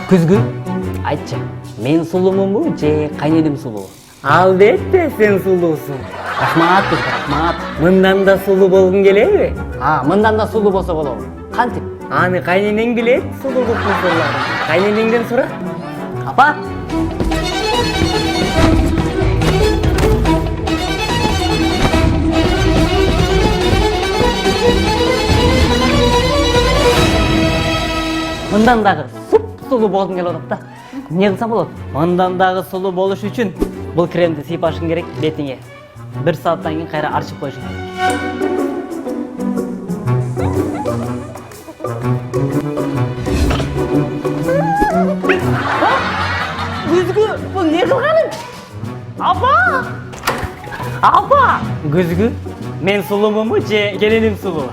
Күзгү, айтчы, мен сулуумунбу же кайненем сулуу? Албетте сен сулуусуң. Рахмат, күзгү, рахмат. Мындан да сулуу болгуң келеби? Мындан да сулуу болсо болобу. Кантип? Аны кайненең билет, сулуулуктун сырларын. Кайненеңден сура. Апа? Мындан дагы суп-сулуу болгуң келип атат да. Эмне кылсам болот? Мындан дагы сулуу болуш үчүн бул кремди сыйпашың керек бетиңе. 1 сааттан кийин кайра арчып коюшуң керек. Күзгү, бул не кылганың? Апа! Апа! Күзгү, мен сулуумунбу же келиним сулуу?